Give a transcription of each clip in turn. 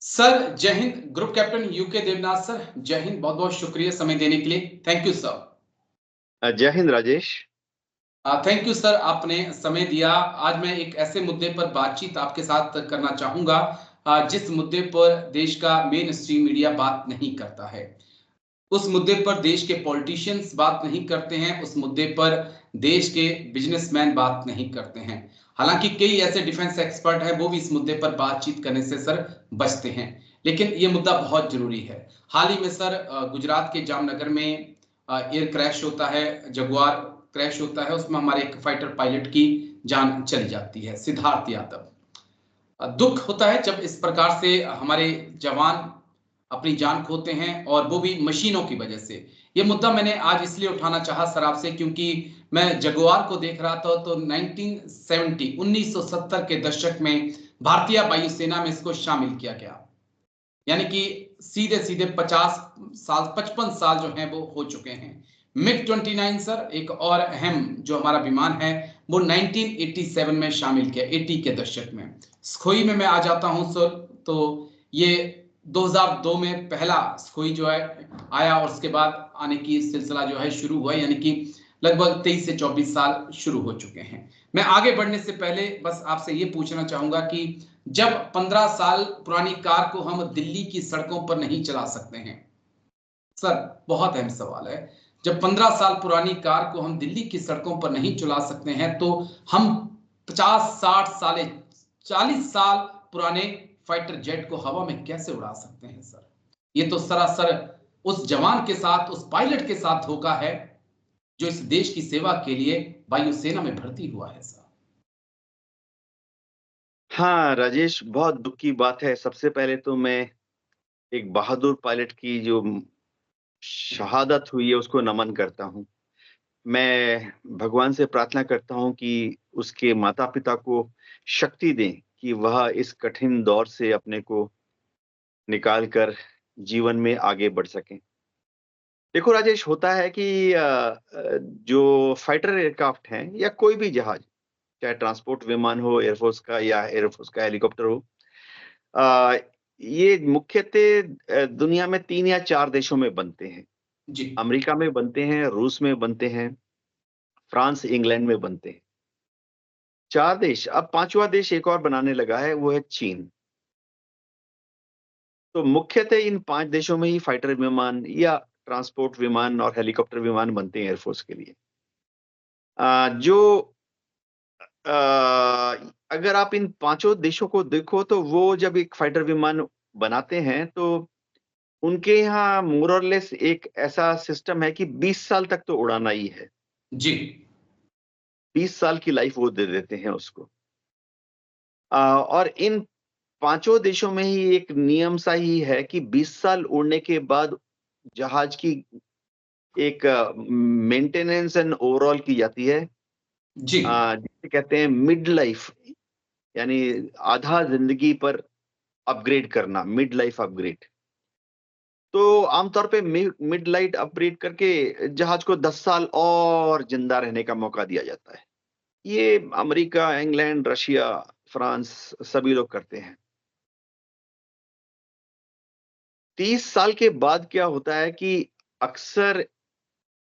Sir Jai Hind. Group captain U K Devnath sir, Jai Hind. बहुत बहुत शुक्रिया समय देने के लिए। Thank you sir. Jai Hind Rajesh. Thank you sir, आपने समय दिया। आज मैं एक ऐसे मुद्दे पर बातचीत आपके साथ करना चाहूंगा जिस मुद्दे पर देश का मेन स्ट्रीम मीडिया बात नहीं करता है। उस मुद्दे पर देश के पॉलिटिशियंस बात नहीं करते हैं, उस मुद्दे पर देश के बिजनेसमैन बात नहीं करते हैं। हालांकि कई ऐसे डिफेंस एक्सपर्ट हैं, वो भी इस मुद्दे पर बातचीत करने से सर बचते हैं, लेकिन ये मुद्दा बहुत जरूरी है। हाल ही में सर गुजरात के जामनगर में एयर क्रैश होता है, जगुआर क्रैश होता है, उसमें हमारे एक फाइटर पायलट की जान चली जाती है, सिद्धार्थ यादव। दुख होता है जब इस प्रकार से हमारे जवान अपनी जान खोते हैं, और वो भी मशीनों की वजह से। ये मुद्दा मैंने आज इसलिए उठाना चाहा सर आपसे, क्योंकि मैं जगुआर को देख रहा था तो 1970 के दशक में भारतीय वायुसेना में इसको शामिल किया गया। यानी कि सीधे सीधे 55 साल जो हैं वो हो चुके हैं। मिग 29 सर, एक और अहम जो हमारा विमान है, वो 1987 में शामिल किया, 80 के दशक में। सुखोई में मैं आ जाता हूं सर, तो ये 2002 में पहला सुखोई जो है आया, और उसके बाद आने की सिलसिला जो है शुरू हुआ, यानी कि लगभग 23 से 24 साल शुरू हो चुके हैं। मैं आगे बढ़ने से पहले बस आपसे ये पूछना चाहूंगा कि जब 15 साल पुरानी कार को हम दिल्ली की सड़कों पर नहीं चला सकते हैं, सर बहुत अहम सवाल है, जब 15 साल पुरानी कार को हम दिल्ली की सड़कों पर नहीं चला सकते हैं, तो हम 50 60 साल 40 साल पुराने फाइटर जेट को हवा में कैसे उड़ा सकते हैं सर? ये तो सरासर उस जवान के साथ, उस पायलट के साथ धोखा है जो इस देश की सेवा के लिए वायुसेना में भर्ती हुआ है सर। हाँ राजेश, बहुत दुख की बात है। सबसे पहले तो मैं एक बहादुर पायलट की जो शहादत हुई है उसको नमन करता हूँ। मैं भगवान से प्रार्थना करता हूँ कि उसके माता पिता को शक्ति दें कि वह इस कठिन दौर से अपने को निकाल कर जीवन में आगे बढ़ सकें। देखो राजेश, होता है कि जो फाइटर एयरक्राफ्ट हैं या कोई भी जहाज, चाहे ट्रांसपोर्ट विमान हो एयरफोर्स का या एयरफोर्स का हेलीकॉप्टर हो, अ, ये मुख्यतः दुनिया में 3 या 4 देशों में बनते हैं। जी। अमेरिका में बनते हैं, रूस में बनते हैं, फ्रांस, इंग्लैंड में बनते हैं। 4 देश, अब 5वां देश एक और बनाने लगा है, वो है चीन। तो मुख्यतः इन 5 देशों में ही फाइटर विमान या ट्रांसपोर्ट विमान और हेलीकॉप्टर विमान बनते हैं एयरफोर्स के लिए। जो अ, अगर आप इन पांचों देशों को देखो तो वो जब एक फाइटर विमान बनाते हैं तो उनके यहाँ मोर और लेस एक ऐसा सिस्टम है कि 20 साल तक तो उड़ाना ही है। जी। 20 साल की लाइफ वो दे देते हैं उसको। और इन पांचों देशों में ही एक नियम सा ही है कि 20 साल उड़ने के बाद जहाज की एक मेंटेनेंस एंड ओवरऑल की जाती है, जी। जिसे कहते हैं मिड लाइफ, यानी आधा जिंदगी पर अपग्रेड करना, मिड लाइफ अपग्रेड। तो आमतौर पे मिड लाइट अपग्रेड करके जहाज को 10 साल और जिंदा रहने का मौका दिया जाता है। ये अमेरिका, इंग्लैंड, रशिया, फ्रांस सभी लोग करते हैं। 30 साल के बाद क्या होता है कि अक्सर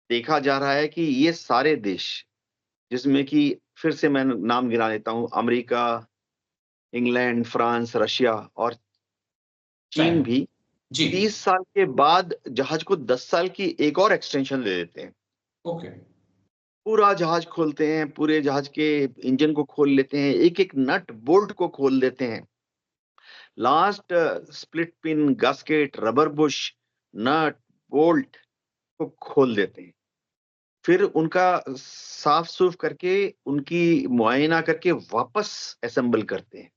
देखा जा रहा है कि ये सारे देश, जिसमें कि फिर से मैं नाम गिना देता हूं, अमेरिका, इंग्लैंड, फ्रांस, रशिया और चीन चाइना। भी, जी। 30 साल के बाद जहाज को 10 साल की एक और एक्सटेंशन दे देते हैं। ओके। पूरा जहाज खोलते हैं, पूरे जहाज के इंजन को खोल लेते हैं, एक-एक नट बोल्ट को खोल देते हैं। Last split pin, gasket, rubber bush, nut, bolt को खोल देते हैं। फिर उनका साफ-सूफ करके, उनकी मुआयना करके वापस असेंबल करते हैं।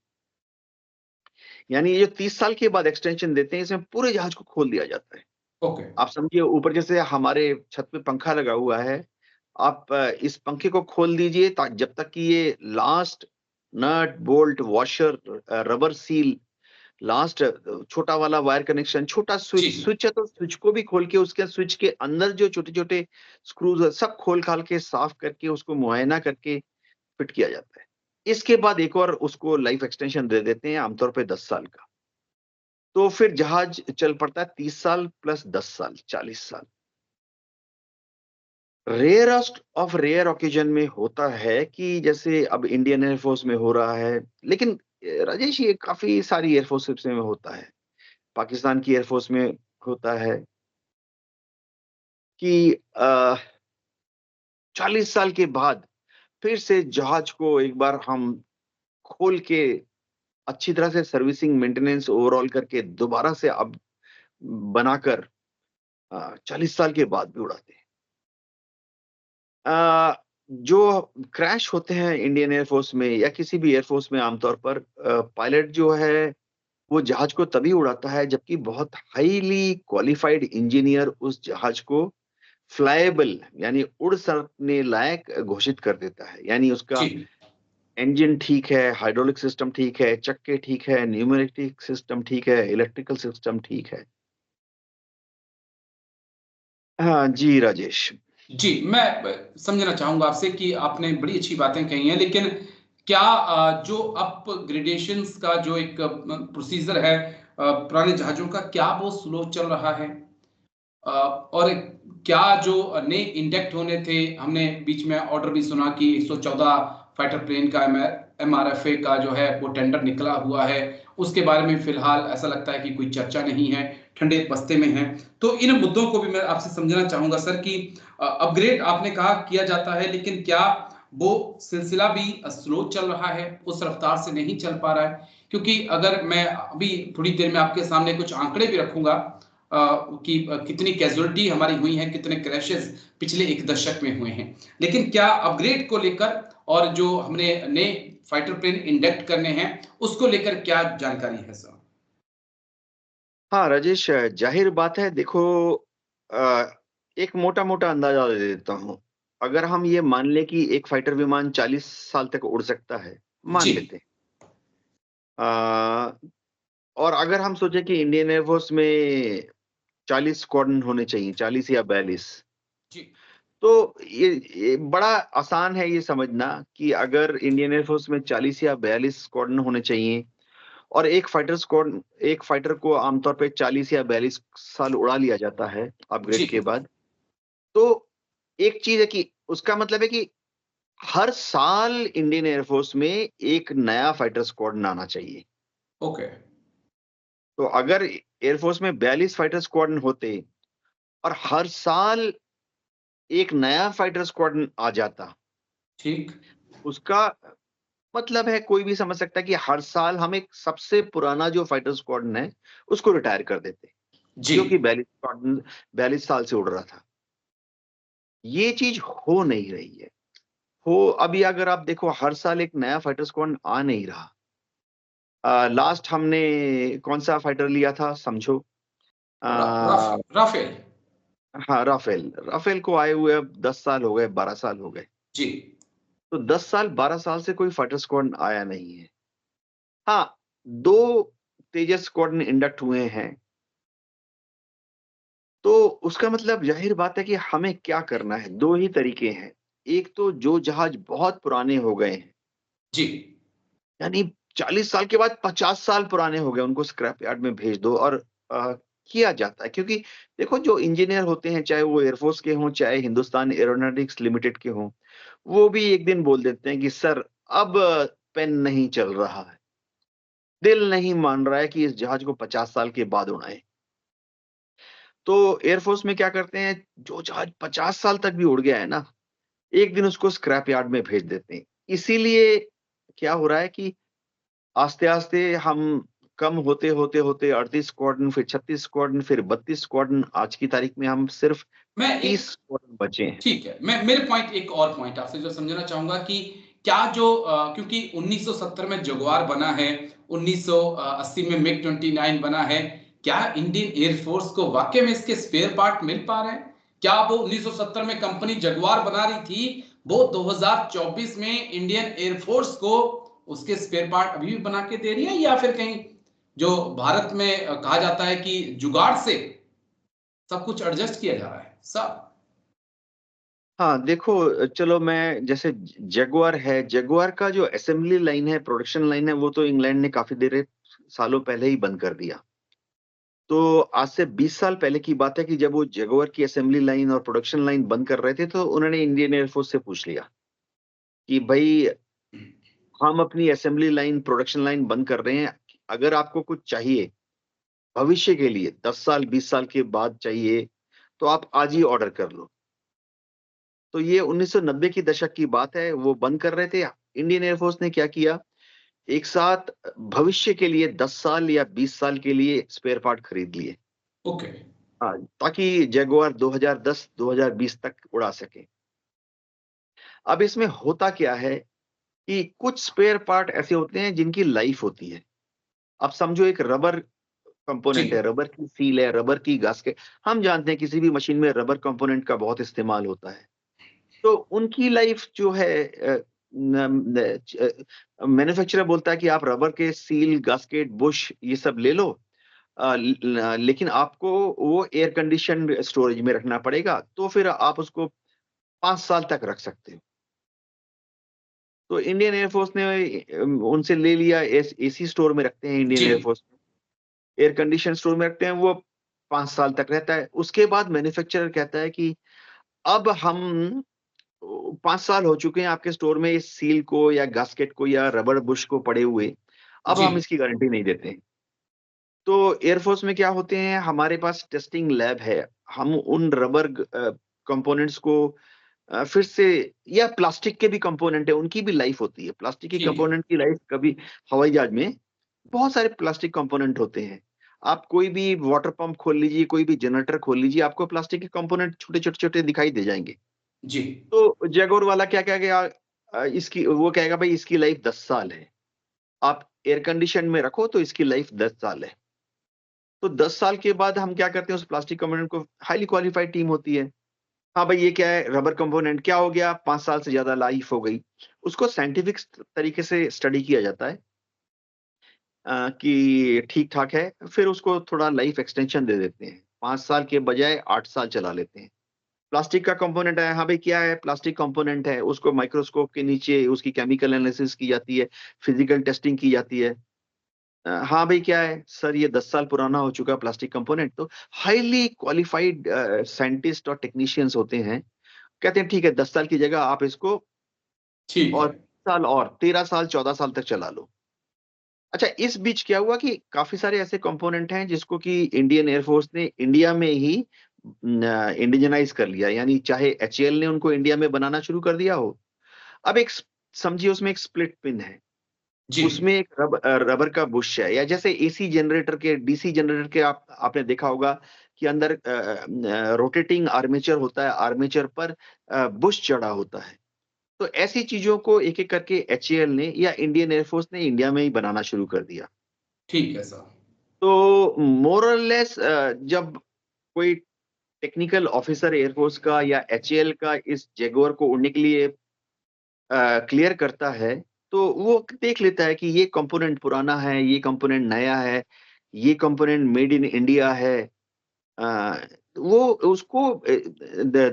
यानी ये जो 30 साल के बाद एक्सटेंशन देते हैं, इसमें पूरे जहाज को खोल दिया जाता है। ओके। आप समझिए, ऊपर जैसे हमारे छत पे पंखा लगा हुआ है, आप इस पंखे को खोल दीजिए जब तक कि ये last nut, bolt, washer, rubber seal, last छोटा वाला वायर कनेक्शन, छोटा स्विच जी। स्विच है तो स्विच को भी खोल के उसके स्विच के अंदर जो छोटे-छोटे स्क्रूज है सब खोल-खाल के साफ करके उसको मुआयना करके फिट किया जाता है। इसके बाद एक और उसको लाइफ एक्सटेंशन दे देते हैं, आमतौर पे 10 साल का। तो फिर जहाज चल पड़ता है 30 साल प्लस 10 साल, 40 साल। रेयरेस्ट ऑफ रेयर ओकेजन में होता है कि जैसे अब इंडियन एयरफोर्स में हो रहा है, लेकिन राजेश ये काफी सारी एयरफोर्सेस में होता है। पाकिस्तान की एयरफोर्स में होता है कि 40 साल के बाद फिर से जहाज को एक बार हम खोल के अच्छी तरह से सर्विसिंग, मेंटेनेंस ओवरऑल करके दोबारा से अब बनाकर 40 साल के बाद भी उड़ाते हैं। जो क्रैश होते हैं इंडियन एयरफोर्स में या किसी भी एयरफोर्स में आमतौर पर पायलट जो है वो जहाज को तभी उड़ाता है जबकि बहुत हाईली क्वालिफाइड इंजीनियर उस जहाज को फ्लाइएबल यानी उड़ सकने लायक घोषित कर देता है। यानी उसका जी इंजन ठीक है, हाइड्रोलिक सिस्टम ठीक है, चक्के ठीक है, न्यूमेटिक सिस्टम ठीक है, इलेक्ट्रिकल सिस्टम ठीक है। हाँ जी राजेश। जी, मैं समझना चाहूँगा आपसे कि आपने बड़ी अच्छी बातें कही हैं, लेकिन क्या जो अपग्रेडेशंस का जो एक प्रोसीजर है पुराने जहाज़ों का, क्या वो स्लो चल रहा है? और क्या जो नए इंडेक्ट होने थे, हमने बीच में ऑर्डर भी सुना कि 114 फाइटर प्लेन का एमआरएफए का जो है वो टेंडर निकला हुआ है, उसके बारे में फिलहाल ऐसा लगता है कि कोई चर्चा नहीं है, ठंडे बस्ते में है। तो इन मुद्दों को भी मैं आपसे समझना चाहूंगा सर कि अपग्रेड आपने कहा किया जाता है, लेकिन क्या वो सिलसिला भी स्लो चल रहा है, उस रफ्तार से नहीं चल पा रहा है? क्योंकि अगर मैं अभी थोड़ी देर में आपके सामने कुछ आंकड़े भी रखूंगा कि कितनी कैजुअलिटी हमारी हुई है, कितने क्रैशेस पिछले एक दशक में हुए हैं, लेकिन क्या अपग्रेड को लेकर और जो हमने नए फाइटर प्लेन इंडक्ट करने हैं उसको लेकर क्या जानकारी है सर? हाँ राजेश, जाहिर बात है देखो, एक मोटा मोटा अंदाजा दे देता हूँ। अगर हम ये मान लें कि एक फाइटर विमान 40 साल तक उड़ सकता है, मान जी लेते हैं। और अगर हम सोचे कि इंडियन एयरफोर्स में 40 स्क्वाड्रन होने चाहिए, 40 या 42, जी तो ये बड़ा आसान है ये समझना कि अगर इंडियन एयरफोर्स में 40 या 42 स्क्वाड्रन होने चाहिए और एक फाइटर को आमतौर पे 40 या 42 साल उड़ा लिया जाता है अपग्रेड के जी बाद, तो एक चीज है कि उसका मतलब है कि हर साल इंडियन एयरफोर्स में एक नया फाइटर स्क्वाड्रन आना चाहिए। ओके तो अगर एयरफोर्स में 42 फाइटर स्क्वाड्रन होते और हर साल एक नया फाइटर स्क्वाड्रन आ जाता, ठीक उसका मतलब है कोई भी समझ सकता है कि हर साल हम एक सबसे पुराना जो फाइटर स्क्वाड्रन है उसको रिटायर कर देते, जी जो कि 42 साल से उड़ रहा था। ये चीज हो नहीं रही है। हो अभी अगर आप देखो हर साल एक नया फाइटर स्क्वाड्रन आ नहीं रहा। लास्ट हमने कौन सा फाइटर लिया था समझो? राफेल। हाँ, राफेल। राफेल को आए हुए अब 10 साल हो गए, 12 साल हो गए। जी तो 10 साल 12 साल से कोई फाइटर स्क्वाड्रन आया नहीं है। हाँ, 2 तेजस स्क्वाड्रन इंडक्ट हुए हैं। तो उसका मतलब ज़ाहिर बात है कि हमें क्या करना है, 2 ही तरीके हैं। एक तो जो जहाज बहुत पुराने हो गए हैं, जी यानी 40 साल के बाद 50 साल पुराने हो गए, उनको स्क्रैप यार्ड में भेज दो और किया जाता है। क्योंकि देखो जो इंजीनियर होते हैं, चाहे वो एयरफोर्स के हों, चाहे हिंदुस्तान एरोनॉटिक्स लिमिटेड के हों, वो भी एक दिन बोल देते हैं कि सर अब पेन नहीं चल रहा है, दिल नहीं मान रहा है कि इस जहाज को 50 साल के बाद उड़ाएँ। तो एयरफोर्स में क्या करते हैं, जो जहाज 50 साल तक भी उड़ गया है ना, एक दिन उसको स्क्रैप यार्ड में भेज देते हैं। इसीलिए क्या हो रहा है कि आस्ते-आस्ते हम कम होते 38 स्क्वाड्रन, फिर 36 स्क्वाड्रन, फिर 32 स्क्वाड्रन, आज की तारीख में हम सिर्फ मैं 30 एक स्क्वाड्रन बचे हैं। ठीक है, मैं मेरे पॉइंट एक और पॉइंट आपसे जो समझना चाहूंगा कि क्या जो क्योंकि 1970 में जगुआर बना है, 1980 में मिग 29 बना है, क्या इंडियन एयरफोर्स को वाकई में इसके स्पेयर पार्ट मिल पा रहे हैं? क्या वो 1970 में कंपनी जगुआर बना रही थी, वो 2024 में इंडियन एयरफोर्स को उसके स्पेयर पार्ट अभी भी बना के दे रही है, या फिर कहीं जो भारत में कहा जाता है कि जुगाड़ से सब कुछ एडजस्ट किया जा रहा है सब? हाँ, देखो चलो मैं जैसे जगुआर है, जगुआर का जो असेंबली लाइन है, प्रोडक्शन लाइन है, वो तो इंग्लैंड ने काफ़ी देर सालों पहले ही बंद कर दिया। तो आज से 20 साल पहले की बात है कि जब वो जगुआर की असेंबली लाइन और प्रोडक्शन लाइन बंद कर रहे थे, तो उन्होंने इंडियन एयरफोर्स से पूछ लिया कि भाई हम अपनी असेंबली लाइन, प्रोडक्शन लाइन बंद कर रहे हैं। अगर आपको कुछ चाहिए भविष्य के लिए 10 साल, 20 साल के बाद चाहिए, तो आप आज ही ऑर्डर कर लो। तो ये 1990 की दशक की बात है, वो बंद कर रहे थे। इंडियन एयरफोर्स ने क्या किया, एक साथ भविष्य के लिए 10 साल या 20 साल के लिए स्पेयर पार्ट खरीद लिए। ओके। हाँ, ताकि जगुआर 2010-2020 तक उड़ा सके। अब इसमें होता क्या है कि कुछ स्पेयर पार्ट ऐसे होते हैं जिनकी लाइफ होती है। अब समझो एक रबर जी। कंपोनेंट है, रबर की सील है, रबर की गास्केट। हम जानते हैं किसी भी मशीन में रबर कंपोनेंट का बहुत इस्तेमाल होता है। तो उनकी लाइफ जो है मैन्युफैक्चरर बोलता है कि आप रबर के सील, गास्केट, बुश ये सब ले लो। लेकिन आपको वो एयर कंडीशन स्टोरेज में रखना पड़ेगा, तो फिर आप उसको 5 साल तक रख सकते हो। तो इंडियन एयरफोर्स ने उनसे ले लिया। एसी स्टोर में रखते हैं इंडियन जी। एयरफोर्स, एयर कंडीशन स्टोर में रखते हैं, वो 5 साल तक रहता है। उसके बाद मैन्युफैक्चरर कहता है कि अब हम 5 साल हो चुके हैं आपके स्टोर में इस सील को या गास्केट को या रबर बुश को पड़े हुए, अब जी। हम इसकी गारंटी नहीं देते हैं। तो एयरफोर्स में क्या होते हैं, हमारे पास टेस्टिंग लैब है। हम उन रबर कंपोनेंट्स को फिर से, या प्लास्टिक के भी कंपोनेंट है, उनकी भी लाइफ होती है। प्लास्टिक की ठीक है। कंपोनेंट की लाइफ कभी, हवाई जहाज में बहुत सारे प्लास्टिक कंपोनेंट होते हैं। आप कोई भी वाटर पंप खोल लीजिए, कोई भी जनरेटर खोल लीजिए, आपको प्लास्टिक के कंपोनेंट छोटे-छोटे-छोटे दिखाई दे जाएँगे। जी। तो जैगुआर वाला क्या कहेगा, इसकी वो कहेगा भाई इसकी लाइफ 10 साल है। आप एयर कंडीशन में रखो तो इसकी लाइफ 10 साल है। तो 10 साल के बाद हम क्या करते हैं, उस प्लास्टिक कंपोनेंट को, हाइली क्वालिफाइड टीम होती है। हाँ भाई ये क्या है, रबर कंपोनेंट क्या हो गया, 5 साल से ज्यादा लाइफ हो गई। उसको साइंटिफिक तरीके से स्टडी किया जाता है कि ठीक-ठाक है, फिर उसको थोड़ा लाइफ एक्सटेंशन दे देते हैं। 5 साल के बजाय 8 साल चला लेते हैं। प्लास्टिक का कंपोनेंट है, हाँ भाई क्या है, प्लास्टिक कंपोनेंट है, उसको माइक्रोस्कोप के नीचे उसकी केमिकल एनालिसिस की जाती है, फिजिकल टेस्टिंग की जाती है। हाँ भाई क्या है, सर ये 10 साल पुराना हो चुका प्लास्टिक कंपोनेंट। तो हाइली क्वालिफाइड साइंटिस्ट और टेक्नीशियंस होते हैं, कहते हैं ठीक है 10 साल की जगह आप इसको ठीक और है। साल और 13 साल 14 साल तक चला लो। अच्छा, इस बीच क्या हुआ कि काफ़ी सारे ऐसे कंपोनेंट हैं जिसको कि इंडियन एयर फोर्स ने इंडिया में ही इंडिजिनाइज़ कर लिया, यानी चाहे एचएएल ने उनको इंडिया में बनाना शुरू कर दिया हो। अब एक समझिए उसमें एक स्प्लिट पिन है, जी। उसमें एक रबर का बुश है, या जैसे एसी जनरेटर के, डीसी जनरेटर के आपने देखा होगा कि अंदर रोटेटिंग आर्मेचर होता है, आर्मेचर पर बुश चढ़ा होता है। तो ऐसी चीज़ों को एक-एक करके एचएएल ने या इंडियन एयर फोर्स ने इंडिया में ही बनाना शुरू कर दिया। ठीक है सर। तो मोर और लेस जब कोई टेक्निकल ऑफिसर एयर फोर्स का या एचएएल का इस जैगुआर को उड़ने के लिए क्लियर करता है, तो वो देख लेता है कि ये कंपोनेंट पुराना है, ये कंपोनेंट नया है, ये कंपोनेंट मेड इन इंडिया है। अ, वो उसको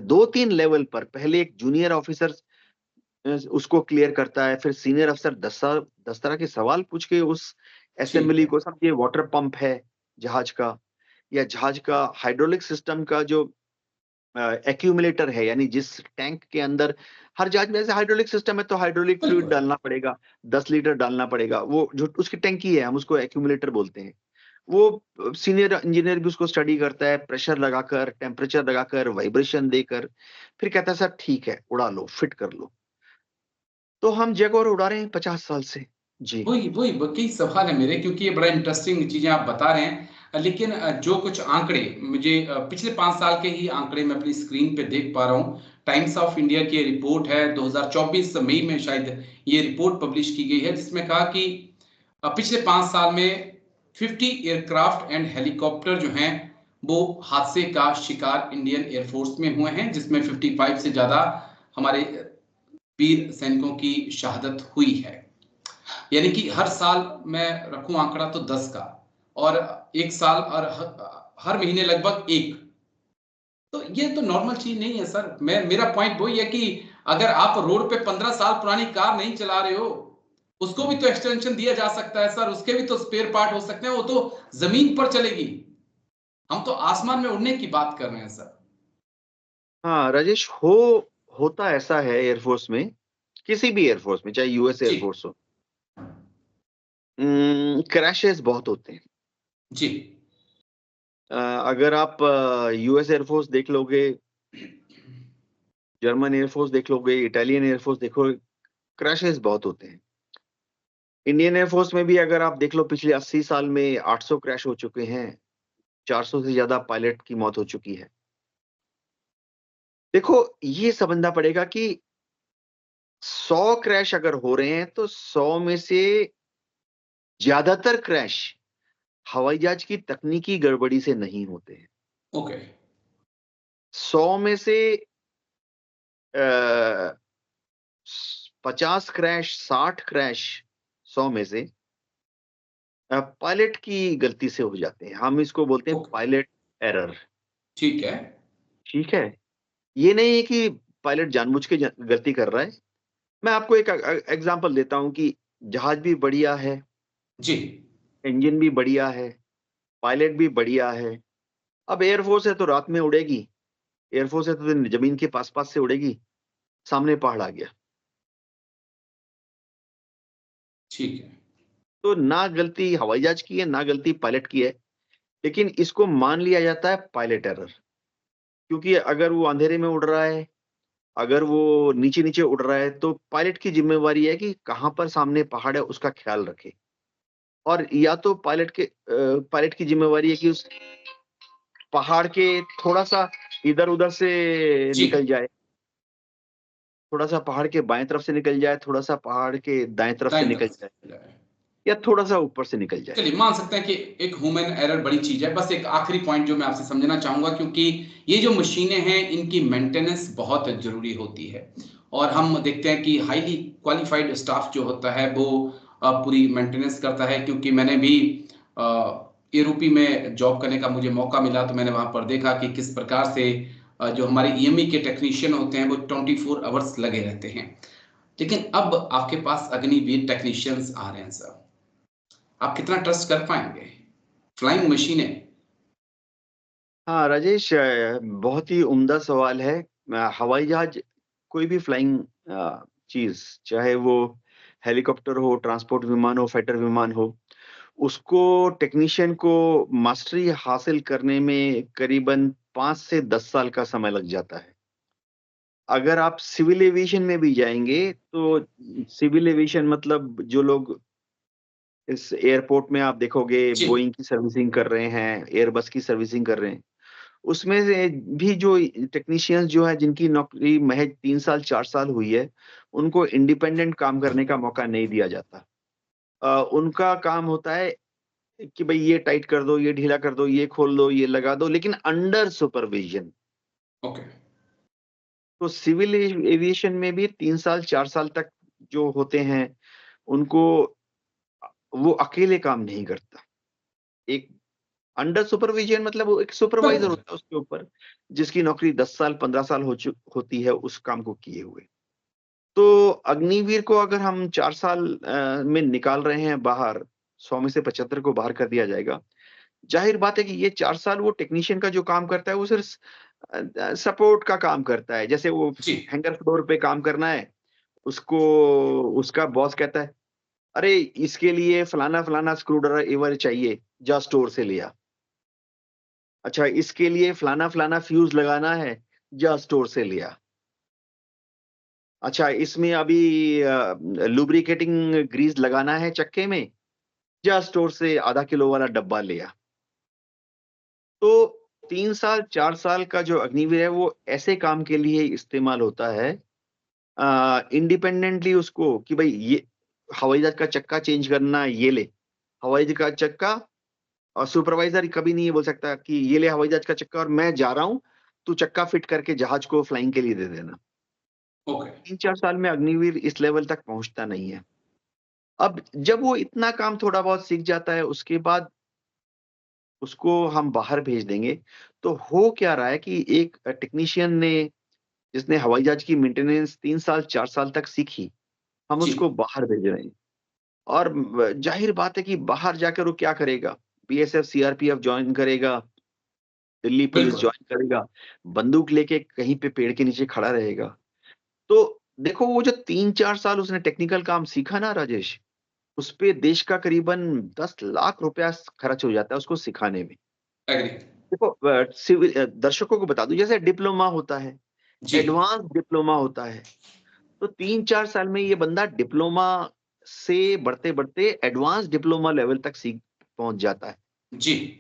2-3 लेवल पर पहले एक जूनियर ऑफिसर उसको क्लियर करता है, फिर सीनियर अफसर 10 तरह के सवाल पूछ के उस ठीक असेंबली है। को, समझिए वाटर पंप है जहाज का, या जहाज का हाइड्रोलिक सिस्टम का जो एक्यूमुलेटर है, यानी जिस टैंक के अंदर, हर जहाज में ऐसे हाइड्रोलिक सिस्टम है तो हाइड्रोलिक फ्लूइड बिल्कुल। डालना पड़ेगा, 10 लीटर डालना पड़ेगा, वो जो उसकी टैंकी है हम उसको एक्यूमुलेटर बोलते हैं। वो सीनियर इंजीनियर भी उसको स्टडी करता है, प्रेशर लगाकर, टेम्परेचर लगाकर, वाइब्रेशन देकर, फिर कहता है सर ठीक है उड़ा लो, फिट कर लो। तो हम जैगुआर उड़ा रहे हैं 50 साल से। जी। वही वही कई सवाल है मेरे, क्योंकि ये बड़ा इंटरेस्टिंग चीजें आप बता रहे हैं। लेकिन जो कुछ आंकड़े मुझे पिछले 5 साल के ही आंकड़े मैं अपनी स्क्रीन पे देख पा रहा हूँ। टाइम्स ऑफ इंडिया की रिपोर्ट है, 2024 मई में शायद ये रिपोर्ट पब्लिश की गई है, जिसमें कहा कि पिछले 5 साल में 50 एयरक्राफ्ट एंड हेलीकॉप्टर जो हैं वो हादसे का शिकार इंडियन एयरफोर्स में हुए हैं, जिसमें 55 से ज्यादा हमारे वीर सैनिकों की शहादत हुई है। यानी कि हर साल मैं रखूं आंकड़ा तो 10 का, और एक साल और हर महीने लगभग एक। तो ये तो नॉर्मल चीज नहीं है सर। मेरा पॉइंट वही है कि अगर आप रोड पे 15 साल पुरानी कार नहीं चला रहे हो, उसको भी तो एक्सटेंशन दिया जा सकता है सर, उसके भी तो स्पेयर पार्ट हो सकते हैं, वो तो जमीन पर चलेगी। हम तो आसमान में उड़ने की बात कर रहे हैं सर। हाँ, राजेश, होता ऐसा है एयरफोर्स में, किसी भी एयरफोर्स में, चाहे यूएस जी, एयरफोर्स हो, क्रैशेस बहुत होते हैं। जी, अगर आप यूएस एयरफोर्स देख लोगे, जर्मन एयरफोर्स देख लोगे, इटालियन एयरफोर्स देखोगे, क्रैशेस बहुत होते हैं। इंडियन एयरफोर्स में भी अगर आप देख लो, पिछले 80 साल में 800 क्रैश हो चुके हैं, 400 से ज्यादा पायलट की मौत हो चुकी है। देखो, ये समझना पड़ेगा कि 100 क्रैश अगर हो रहे हैं तो 100 में से ज्यादातर क्रैश हवाई जहाज की तकनीकी गड़बड़ी से नहीं होते हैं। ओके, 100 में से 50 क्रैश, 60 क्रैश, 100 में से पायलट की गलती से हो जाते हैं। हम इसको बोलते हैं ओके, पायलट एरर। ठीक है। ठीक है, ये नहीं है कि पायलट जानबूझ के गलती कर रहा है। मैं आपको एक एग्जांपल देता हूं कि जहाज भी बढ़िया है, जी, इंजन भी बढ़िया है, पायलट भी बढ़िया है। अब एयरफोर्स है तो रात में उड़ेगी, एयरफोर्स है तो दिन जमीन के पास पास से उड़ेगी, सामने पहाड़ आ गया ठीक है। तो ना गलती हवाई जहाज की है, ना गलती पायलट की है, लेकिन इसको मान लिया जाता है पायलट एरर। क्योंकि अगर वो अंधेरे में उड़ रहा है, अगर वो नीचे नीचे उड़ रहा है, तो पायलट की जिम्मेवारी है कि कहां पर सामने पहाड़ है उसका ख्याल रखे। और या तो पायलट की जिम्मेवारी है कि उस पहाड़ के थोड़ा सा इधर उधर से जी, निकल जाए, थोड़ा सा पहाड़ के बाएं तरफ से निकल जाए, थोड़ा सा पहाड़ के दाएं तरफ से दाईं निकल तरफ जाए, से। या थोड़ा सा ऊपर से निकल जाए। चलिए मान सकते हैं कि एक ह्यूमन एरर बड़ी चीज है। बस एक आखिरी पॉइंट जो मैं आपसे समझना चाहूंगा, क्योंकि ये जो मशीनें हैं इनकी मेंटेनेंस बहुत जरूरी होती है, और हम देखते हैं कि हाईली क्वालिफाइड स्टाफ जो होता है वो पूरी मेंटेनेंस करता है। क्योंकि मैंने भी यूरोपी में जॉब करने का मुझे मौका मिला, तो मैंने वहां पर देखा कि किस प्रकार से जो हमारे ईएमई के टेक्नीशियन होते हैं वो 24 आवर्स लगे रहते हैं। लेकिन अब आपके पास अग्निवीर टेक्नीशियंस आ रहे हैं सर, आप कितना ट्रस्ट कर पाएंगे फ्लाइंग मशीनें? हाँ राजेश, बहुत ही उम्दा सवाल है। हवाई जहाज, कोई भी फ्लाइंग चीज, चाहे वो हेलीकॉप्टर हो, ट्रांसपोर्ट विमान हो, फाइटर विमान हो, उसको टेक्नीशियन को मास्टरी हासिल करने में करीबन 5 से 10 साल का समय लग जाता है। अगर आप सिविल एविएशन में भी जाएंगे तो सिविल एविएशन मतलब जो लोग इस एयरपोर्ट में आप देखोगे जी, बोइंग की सर्विसिंग कर रहे हैं, एयरबस की सर्विसिंग कर रहे हैं, उसमें से भी जो टेक्नीशियंस जो है जिनकी नौकरी महज 3 साल 4 साल हुई है, उनको इंडिपेंडेंट काम करने का मौका नहीं दिया जाता। उनका काम होता है कि भाई ये टाइट कर दो, ये ढीला कर दो, ये खोल दो, ये लगा दो, लेकिन अंडर सुपरविजन। ओके, तो सिविल एविएशन में भी 3 साल 4 साल तक जो होते हैं, उनको वो अकेले काम नहीं करता। एक अंडर सुपरविजन मतलब वो एक सुपरवाइजर बिल्कुल। होता है उसके ऊपर, जिसकी नौकरी 10 साल 15 साल होती है उस काम को किए हुए। तो अग्निवीर को अगर हम 4 साल में निकाल रहे हैं बाहर, 100 में से 75 को बाहर कर दिया जाएगा। जाहिर बात है कि ये 4 साल वो टेक्नीशियन का जो काम करता है वो सिर्फ सपोर्ट का काम करता है। जैसे वो जी, हैंगर फ्लोर पे काम करना है, उसको उसका बॉस कहता है, अरे इसके लिए फलाना फलाना स्क्रू ड्राइवर चाहिए, जा स्टोर से ले आ। अच्छा, इसके लिए फलाना फलाना फ्यूज लगाना है, जा स्टोर से ले आ। अच्छा, इसमें अभी लुब्रिकेटिंग ग्रीस लगाना है चक्के में, जा स्टोर से आधा किलो वाला डब्बा ले आ। तो 3 साल 4 साल का जो अग्निवीर है वो ऐसे काम के लिए इस्तेमाल होता है, इंडिपेंडेंटली उसको कि भाई ये हवाई जहाज का चक्का चेंज करना, ये ले हवाई जहाज का चक्का। और सुपरवाइजर कभी नहीं ये बोल सकता कि ये ले हवाई जहाज का चक्का और मैं जा रहा हूँ, तू चक्का फिट करके जहाज को फ्लाइंग के लिए दे देना। ओके, 3 4 साल में अग्निवीर इस लेवल तक पहुंचता नहीं है। अब जब वो इतना काम थोड़ा बहुत सीख जाता है, उसके बाद उसको हम बाहर भेज देंगे। तो हो क्या रहा है कि एक टेक्नीशियन ने, जिसने हवाई जहाज की मेंटेनेंस 3 साल 4 साल तक सीखी, हम जी, उसको बाहर भेज रहे हैं। और जाहिर बात है कि बाहर जाकर वो क्या करेगा? बीएसएफ सीआरपीएफ ज्वाइन करेगा, दिल्ली पुलिस बिल्कुल। ज्वाइन करेगा, बंदूक लेके कहीं पे पेड़ के नीचे खड़ा रहेगा। तो देखो वो जो 3-4 साल उसने टेक्निकल काम सीखा ना राजेश, उस पे देश का करीबन 10 लाख रुपया खर्च हो जाता है उसको सिखाने में। एग्री। देखो दर्शकों को बता दूं, जैसे डिप्लोमा होता है, जी। एडवांस डिप्लोमा होता है, तो 3-4 साल में ये बंदा डिप्लोमा से बढ़ते-बढ़ते एडवांस डिप्लोमा लेवल तक सीख पहुँच जाता है। जी।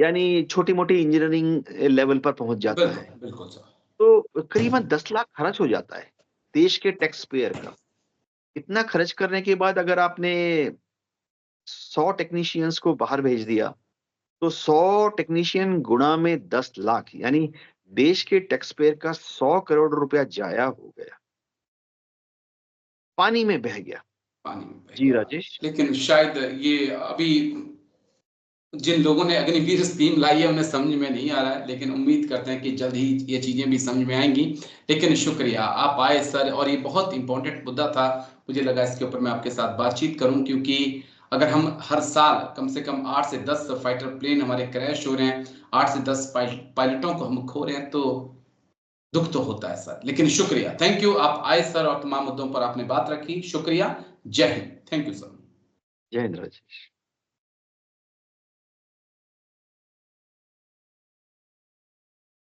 यानी छोटी-मोटी इंजीनियरिंग लेवल पर पहुँच जाता बिल्कुल, है। बिल्कुल सर। तो करीबन 10 लाख खर्च हो जाता है, देश के टैक्स पेयर का। इतना खर्च करने के बाद अगर आपने 100 टेक्नीशियंस को बाहर भेज दिया, तो 100 टेक्नीशियन गुणा में 10 लाख, यानी देश के टैक्स पेयर का 100 करोड़ रुपया जाया हो गया। पानी में बह गया। पानी में बह जी, गया। राजेश। लेकिन शायद ये अभी जिन लोगों ने अग्निवीर स्कीम लाई है उन्हें समझ में नहीं आ रहा है, लेकिन उम्मीद करते हैं कि जल्द ही ये चीज़ें भी समझ में आएँगी। लेकिन शुक्रिया, आप आए सर, और ये बहुत इम्पोर्टेंट मुद्दा था। मुझे लगा इसके ऊपर मैं आपके साथ बातचीत करूँ, क्योंकि अगर हम हर साल कम से कम 8 से 10 फाइटर प्लेन हमारे क्रैश हो रहे हैं, 8 से 10 पायलटों को हम खो रहे हैं, तो दुःख तो होता है सर। लेकिन शुक्रिया, थैंक यू, आप आए सर और तमाम मुद्दों पर आपने बात रखी। शुक्रिया, जय Hind. Thank you sir. Jai Hind Rajesh.